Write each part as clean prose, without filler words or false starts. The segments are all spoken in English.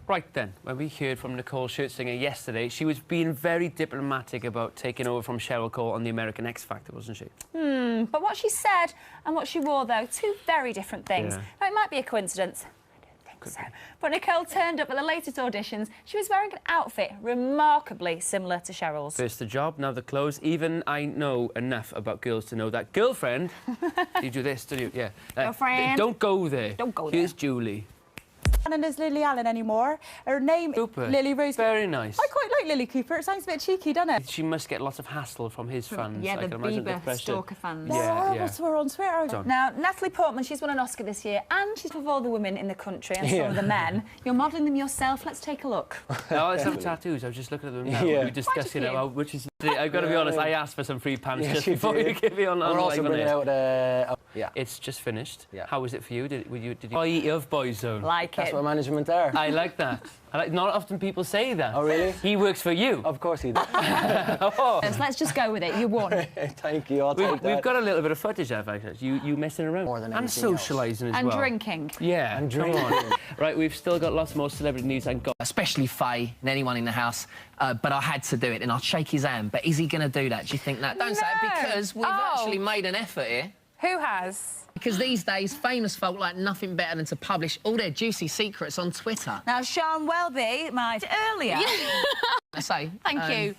Right then, when we heard from Nicole Scherzinger yesterday, she was being very diplomatic about taking over from Cheryl Cole on the American X Factor, wasn't she? But what she said and what she wore, though, two very different things. Yeah. Now, it might be a coincidence. I don't think so. But Nicole turned up at the latest auditions. She was wearing an outfit remarkably similar to Cheryl's. First the job, now the clothes. Even I know enough about girls to know that girlfriend. You do this, do you? Yeah. Girlfriend. Don't go there. Don't go there. Here's Julie. And is Lily Allen anymore. Her name Cooper. is Lily Rose. Very nice. I quite like Lily Cooper. It sounds a bit cheeky, doesn't it? She must get lots of hassle from his fans. Yeah, I the can imagine the Bieber pressure. stalker fans. They're Yeah, horrible yeah. to her on Twitter. Now, Natalie Portman, she's won an Oscar this year, and she's with all the women in the country and some of the men. You're modelling them yourself. Let's take a look. No, I have tattoos. I was just looking at them now. Yeah. We discussed, you know, Quite a few. which is... I've got to be honest, I asked for some free pants just you before did. you give me on We're also live on bringing air. out yeah. It's just finished. Yeah. How was it for you? Did you Boy of Boyzone? Like That's it. what management are. I like that. Not often people say that. Oh, really? He works for you. Of course he did. Oh. Let's just go with it. You won. Thank you, I'll take that. We've got a little bit of footage of you messing around. More than and anything else. socialising as And well. drinking. Yeah, And come drinking. on. Right, we've still got lots more celebrity news and especially Faye and anyone in the house, but I had to do it, and I'd shake his hand. But is he going to do that? Do you think that? Don't say it, No. because we've actually made an effort here. Who has? Because these days, famous folk like nothing better than to publish all their juicy secrets on Twitter. Now, Sean Welby, earlier. I say. Thank you.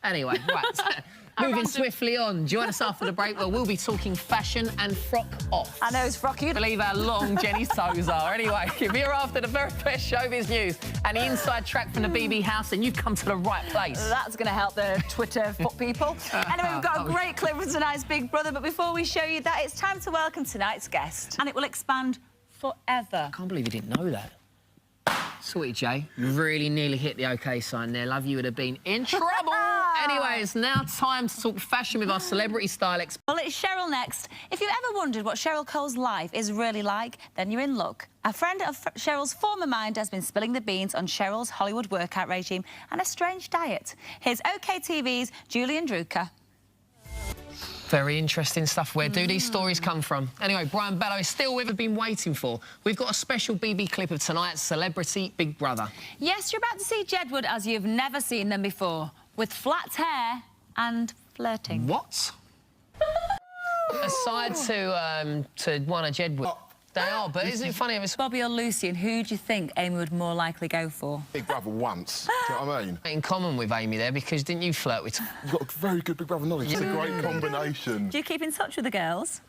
Anyway, right. Moving swiftly on. Join us after the break where we'll be talking fashion and frock off. I know it's frocky. Believe how long Jenny's toes are. Anyway, if you're after the very best showbiz news and the inside track from the BB house, then you've come to the right place. That's going to help the Twitter foot people. Anyway, we've got a great clip from tonight's Big Brother, but before we show you that, it's time to welcome tonight's guest. And it will expand forever. I can't believe you didn't know that. Sweet Jay, you really nearly hit the OK sign there. Love, you would have been in trouble. Anyway, it's now time to talk fashion with our celebrity style expert. Well, it's Cheryl next. If you've ever wondered what Cheryl Cole's life is really like, then you're in luck. A friend of Cheryl's former mind has been spilling the beans on Cheryl's Hollywood workout regime and a strange diet. Here's OK TV's Julian Drucker. Very interesting stuff. Where do these stories come from? Anyway, Brian Bellow is still with us, been waiting for. We've got a special BB clip of tonight's Celebrity Big Brother. Yes, you're about to see Jedward as you've never seen them before, with flat hair and flirting. What? Aside to one of Jedward. They are, but isn't it funny? It's Bobby or Lucy, and who do you think Amy would more likely go for? Big Brother once. Do you know what I mean? in common with Amy there, because didn't you flirt with... You've got very good Big Brother knowledge. It's a great combination. Do you keep in touch with the girls?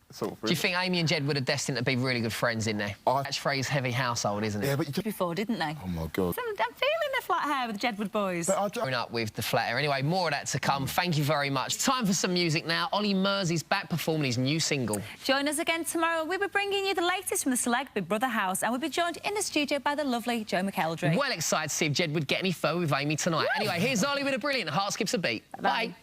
Sort of Do you think Amy and Jedward are destined to be really good friends in there? Catchphrase heavy household, isn't it? Yeah, but you... Before, didn't they? Oh, my God. I'm feeling the flat hair with the Jedward boys. But Growing up with the flat hair. Anyway, more of that to come. Thank you very much. Time for some music now. Ollie Mersey's back performing his new single. Join us again tomorrow. We'll be bringing you the latest from the select Big Brother house, and we'll be joined in the studio by the lovely Joe McElderry. Well excited to see if Jed would get any further with Amy tonight. Anyway, here's Ollie with a brilliant Heart Skips a Beat. Bye.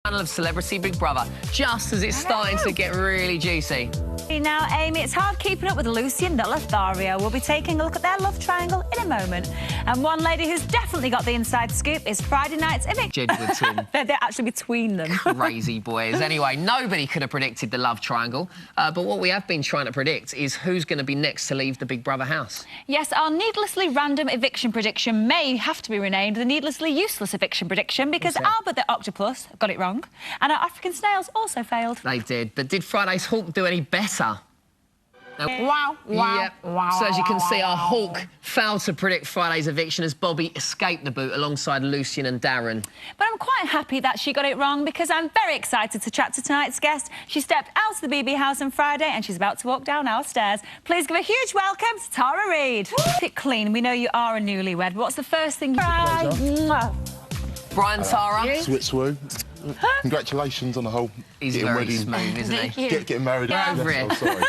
Final of Celebrity Big Brother, just as it's starting to get really juicy. Now, Amy, it's hard keeping up with Lucy and Lothario. We'll be taking a look at their love triangle in a moment. And one lady who's definitely got the inside scoop is Friday night's eviction. Jedward's in. They're actually between them. Crazy boys. Anyway, nobody could have predicted the love triangle, but what we have been trying to predict is who's going to be next to leave the Big Brother house. Yes, our needlessly random eviction prediction may have to be renamed the needlessly useless eviction prediction because Albert the octopus got it wrong and our African snails also failed. They did, but did Friday's Hawk do any better? Now, Wow, wow, yep. wow, So as you can wow, see, our wow. Hawk failed to predict Friday's eviction as Bobby escaped the boot alongside Lucian and Darren. But I'm quite happy that she got it wrong because I'm very excited to chat to tonight's guest. She stepped out of the BB house on Friday and she's about to walk down our stairs. Please give a huge welcome to Tara Reid. Keep it clean. We know you are a newlywed. What's the first thing you... Brian, Tara. Swit swoo. Congratulations on the whole He's getting very ready. smooth, isn't he? Thank you. Getting married. Get over it. Oh, sorry.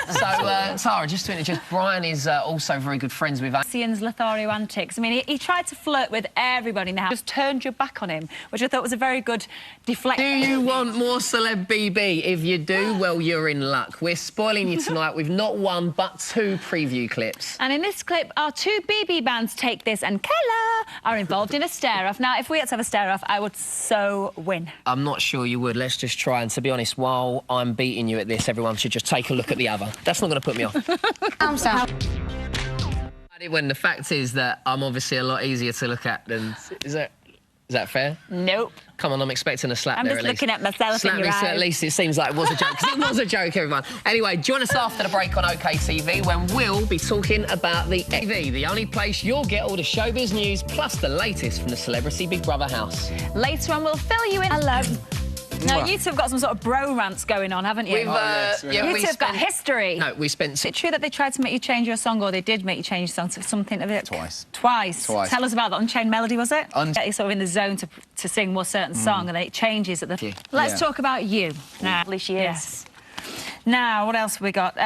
So, Tara, just to interject, Brian is also very good friends with... Lucian's Lothario antics. I mean, he tried to flirt with everybody in the house, just turned your back on him, which I thought was a very good deflection. Do you want more celeb BB? If you do, well, you're in luck. We're spoiling you tonight with not one, but two preview clips. And in this clip, our two BB bands, Take This and Keller, are involved in a stare-off. Now, if we had to have a stare-off, I would so win. I'm not sure you would. Let's just try. And to be honest, while I'm beating you at this, everyone should just take a look at the other. That's not going to put me off. When the fact is that I'm obviously a lot easier to look at than... Is that fair? Nope. Come on, I'm expecting a slap I'm there just at least. looking at myself Slap in your me, so eyes. at least it seems like it was a joke, 'cause it was a joke, everyone. Anyway, join us after the break on OK TV when we'll be talking about the TV, the only place you'll get all the showbiz news plus the latest from the Celebrity Big Brother house. Later on, we'll fill you in. Hello. Now, you two have got some sort of bro rants going on, haven't you? We've, yeah, you two have got history. No, we spent... Is it true that they tried to make you change your song, or they did make you change your song to something a bit... Twice. Twice? Twice. Tell us about the Unchained Melody, was it? Get you sort of in the zone to sing a certain song, and then it changes at the... Yeah. Let's Yeah. talk about you. Now, she is. yes. Now, what else have we got?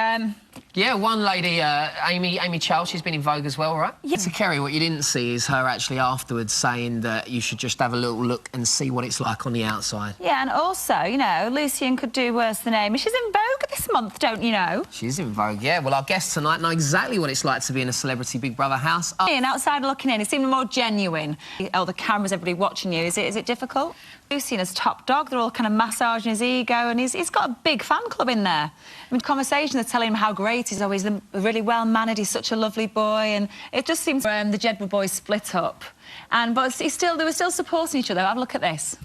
Yeah, one lady, Amy Charles, she's been in Vogue as well, right? Yeah. So, Kerry, what you didn't see is her actually afterwards saying that you should just have a little look and see what it's like on the outside. Yeah, and also, you know, Lucian could do worse than Amy. She's in Vogue this month, don't you know? She's in Vogue, yeah. Well, our guests tonight know exactly what it's like to be in a Celebrity Big Brother house. And outside looking in, it seemed more genuine. Oh, the cameras, everybody watching you. Is it difficult? Lucian is top dog. They're all kind of massaging his ego, and he's got a big fan club in there. I mean, conversation, they're telling him how great he's always really well-mannered, he's such a lovely boy, and it just seems the Jedward boys split up. But they were still supporting each other. Have a look at this.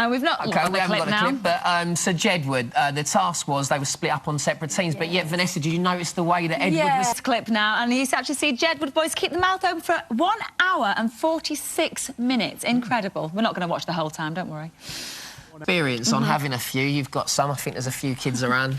We've not OK, we haven't got now. the clip, but so Jedward, the task was they were split up on separate teams, but yet, Vanessa, did you notice the way that Edward was... Clip now, and you used to actually see Jedward boys keep the mouth open for 1 hour and 46 minutes. Incredible. We're not going to watch the whole time, don't worry. Experience on having a few. You've got some. I think there's a few kids around.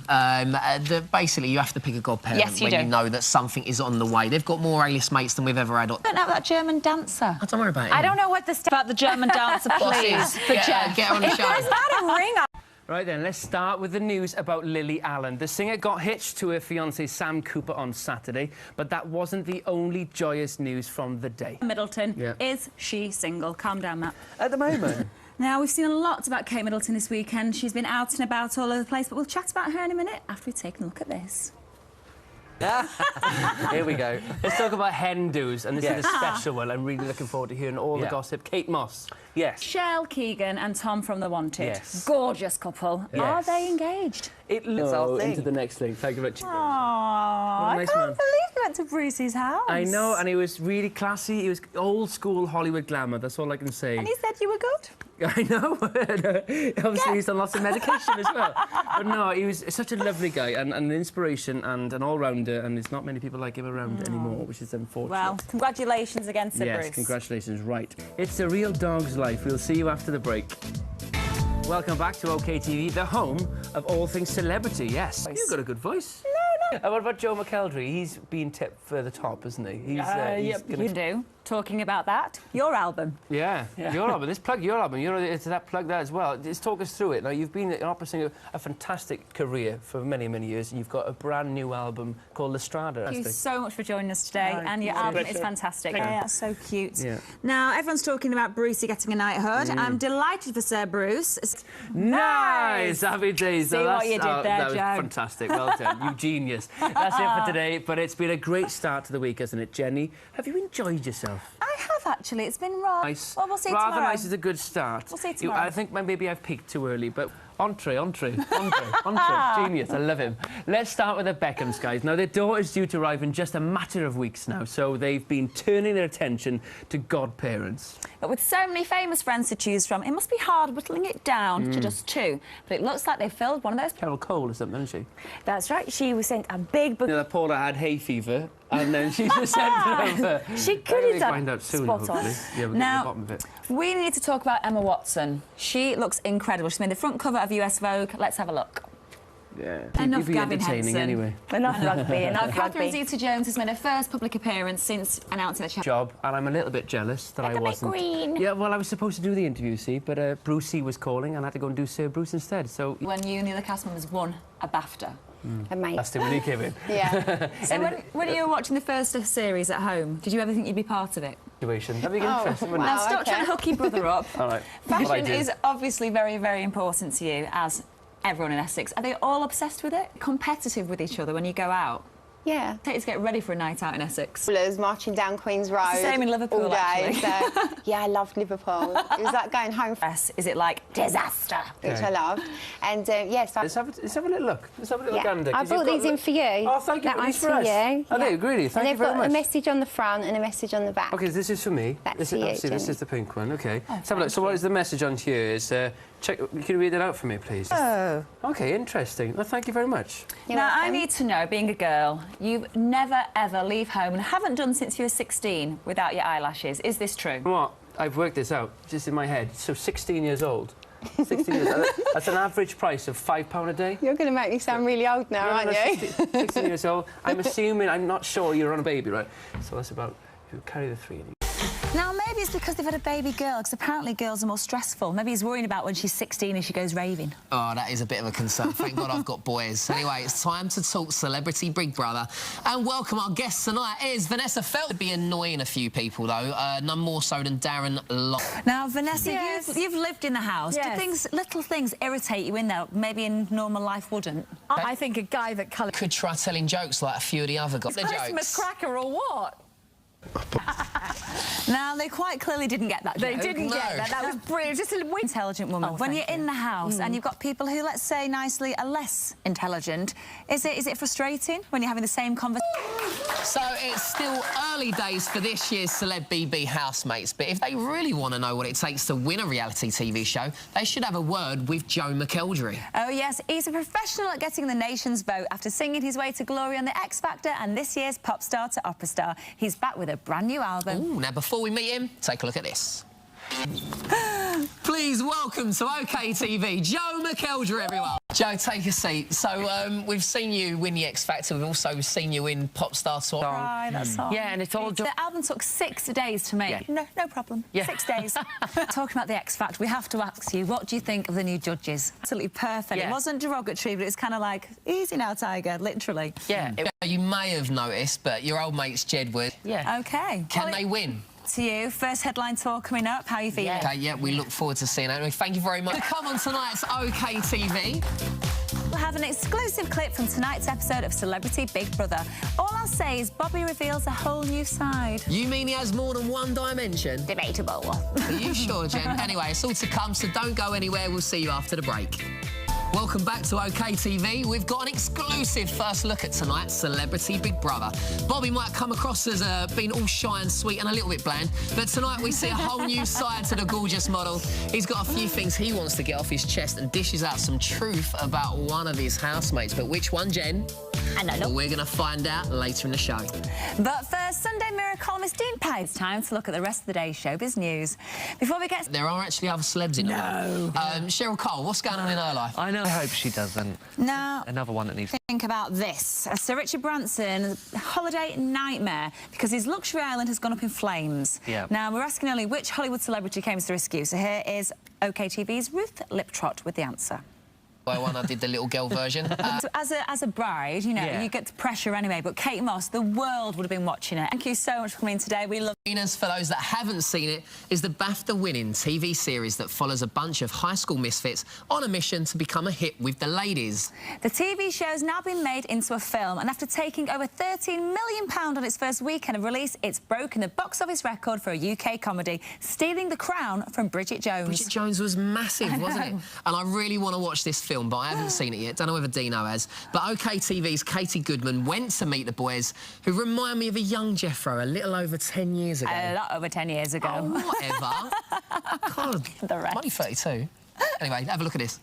Basically, you have to pick a godparent Yes, you when do. you know that something is on the way. They've got more A-list mates than we've ever had. I don't know that German dancer. Oh, don't worry about it. I don't know what about the German dancer, please. For Jeff. Get her on the show. Is that a ring? Right then, let's start with the news about Lily Allen. The singer got hitched to her fiancé Sam Cooper on Saturday, but that wasn't the only joyous news from the day. Middleton, is she single? Calm down, Matt. At the moment. Now, we've seen a lot about Kate Middleton this weekend. She's been out and about all over the place, but we'll chat about her in a minute after we've taken a look at this. Here we go. Let's talk about hen do's, and this is a special one. I'm really looking forward to hearing all the gossip. Kate Moss. Yes. Shell Keegan and Tom from The Wanted. Yes. Gorgeous couple. Yes. Are they engaged? It looks into the next thing. Thank you very much. Aww, What a nice I can't man. believe you went to Brucey's house. I know, and he was really classy. He was old school Hollywood glamour. That's all I can say. And he said you were good. I know. Obviously, he's on lots of medication as well. But no, he was such a lovely guy and an inspiration and an all-rounder, and there's not many people like him around anymore, which is unfortunate. Well, congratulations again, Sir yes, Bruce. congratulations, right. It's a real dog's life. We'll see you after the break. Welcome back to OK TV, the home of all things celebrity, yes. You've got a good voice. No. What about Joe McElderry? He's been tipped for the top, isn't he? He's gonna... You do. Talking about that, your album. Yeah, your album. Let's plug your album. It's that plug that as well. Just talk us through it. Now, you've been an opera singer, a fantastic career for many, many years, and you've got a brand new album called La Strada. Thank you so much for joining us today, and your album is fantastic. Yeah, that's so cute. Yeah. Now, everyone's talking about Brucey getting a knighthood. I'm delighted for Sir Bruce. Nice! Happy days. See what you did there, that was Joe. fantastic. Well done. You genius. That's it for today, but it's been a great start to the week, hasn't it, Jenny? Have you enjoyed yourself? I have, actually. It's been rather... Nice. Well, we'll see Rather tomorrow. nice is a good start. We'll see tomorrow. I think maybe I've peaked too early, but entree. Genius. I love him. Let's start with the Beckhams, guys. Now, their daughter's due to arrive in just a matter of weeks now, so they've been turning their attention to godparents. But with so many famous friends to choose from, it must be hard whittling it down to just 2. But it looks like they filled one of those... Carol Cole or something, isn't she? That's right. She was sent a big book. You know, Paula had hay fever, and then she just sent it over. She could have done find out soon, spot on. hopefully. Yeah, we'll get to the Now, bottom of it. we need to talk about Emma Watson. She looks incredible. She's made the front cover of US Vogue. Let's have a look. Yeah. Enough You'd be Gavin entertaining Henson. anyway. Enough rugby, enough Catherine rugby. Zeta-Jones has made her first public appearance since announcing that she... Job, and I'm a little bit jealous that I Like a big wasn't. queen. Yeah, well, I was supposed to do the interview, see, but Brucey was calling, and I had to go and do Sir Bruce instead. So When you and the other cast members won a BAFTA. Mate. that's it when he came in. Yeah. So when you were watching the first series at home, did you ever think you'd be part of it? Situation. That'd be interesting, wouldn't Now, it? stop trying to hook your brother up. All right. What I Fashion do. is obviously very, very important to you, as everyone in Essex. Are they all obsessed with it? Competitive with each other when you go out? Yeah. Take you to get ready for a night out in Essex. Marching down Queen's Road. It's the same in Liverpool, all day. actually. So, yeah, I loved Liverpool. It was like going home. Is it like disaster? Which I loved. And yes, Let's have a little look. Let's have a little gander. I 'cause you've brought got these in for you. Oh, thank you. That one's These for us. you. Okay, really. Thank you very And they've got much. a message on the front and a message on the back. Okay, this is for me. That's this is, for you, obviously, this Jenny. is the pink one. Okay. Let's have a look. So what is the message on here? Is check. Can you read it out for me, please? Oh. Okay, interesting. Well, thank you very much. You're Now, I welcome. need to know, being a girl, you never, ever leave home and haven't done since you were 16 without your eyelashes. Is this true? You know what? I've worked this out just in my head. So 16 years old. 16 years. That's an average price of £5 a day. You're going to make me sound really old now, aren't you? 16 years old. I'm assuming, I'm not sure you're on a baby, right? So that's about, you carry the 3. Now, maybe it's because they've had a baby girl, because apparently girls are more stressful. Maybe he's worrying about when she's 16 and she goes raving. Oh, that is a bit of a concern. Thank God I've got boys. Anyway, it's time to talk Celebrity Big Brother. And welcome our guest tonight is Vanessa Feldt. It'd be annoying a few people, though, none more so than Darren Locke. Now, Vanessa, Yes. you've lived in the house. Yes. Do little things irritate you in there, maybe in normal life wouldn't? I think a guy that colours Could try telling jokes like a few of the other guys. The Christmas jokes. cracker or what? Now, they quite clearly didn't get that They joke. didn't get No. that. That was brilliant. Just a wee Intelligent woman. Oh, when thank you're in you. the house and you've got people who, let's say nicely, are less intelligent, is it frustrating when you're having the same conversation? So it's still early days for this year's Celeb BB housemates, but if they really want to know what it takes to win a reality TV show, they should have a word with Joe McElderry. Oh, yes, he's a professional at getting the nation's vote after singing his way to glory on The X Factor and this year's Pop Star to Opera Star. He's back with a brand new album. Ooh, now before we meet him, take a look at this. Please welcome to OK TV, Joe McElderry, everyone. Joe, take a seat. So we've seen you win the X Factor. We've also seen you in Pop Star to Opera. Right, that's all. Yeah, and it's all... The album took 6 days to make. No problem. Yeah. 6 days. Talking about the X Factor, we have to ask you, what do you think of the new judges? Absolutely perfect. Yeah. It wasn't derogatory, but it's kind of like, easy now, Tiger, literally. Yeah. You may have noticed, but your old mate's Jedward. Yeah. OK. Can Well, they win? To you, first headline tour coming up. How are you feeling? Yeah. OK, yeah, we look forward to seeing that. Thank you very much. Come on tonight's OK TV. We'll have an exclusive clip from tonight's episode of Celebrity Big Brother. All I'll say is Bobby reveals a whole new side. You mean he has more than one dimension? Debatable. Are you sure, Jen? Anyway, it's all to come, so don't go anywhere. We'll see you after the break. Welcome back to OK TV. We've got an exclusive first look at tonight's Celebrity Big Brother. Bobby might come across as being all shy and sweet and a little bit bland, but tonight we see a whole new side to the gorgeous model. He's got a few things he wants to get off his chest and dishes out some truth about one of his housemates. But which one, Jen? I don't know. We're going to find out later in the show. But first, Sunday Mirror columnist Dean Pye. It's time to look at the rest of the day's showbiz news. Before we get... There are actually other celebs in No. Cheryl Cole, what's going on in her life? I know. I hope she doesn't. Now, Another one that needs... think about this. Sir Richard Branson's holiday nightmare because his luxury island has gone up in flames. Yeah. Now, we're asking only which Hollywood celebrity came to the rescue. So here is OK TV's Ruth Liptrot with the answer. By one, I did the little girl version. So as a bride, you know, Yeah. you get the pressure anyway, but Kate Moss, the world would have been watching it. Thank you so much for coming today. We love... Venus, for those that haven't seen it, is the BAFTA-winning TV series that follows a bunch of high school misfits on a mission to become a hit with the ladies. The TV show's now been made into a film, and after taking over £13 million on its first weekend of release, it's broken the box office record for a UK comedy, stealing the crown from Bridget Jones. Bridget Jones was massive, wasn't it? And I really want to watch this film, but I haven't seen it yet. Don't know whether Dino has. But OK TV's Katie Goodman went to meet the boys, who remind me of a young Jeffro a little over 10 years ago. A lot over 10 years ago. Oh, whatever. God, The rest. I'm only 32. Anyway, have a look at this.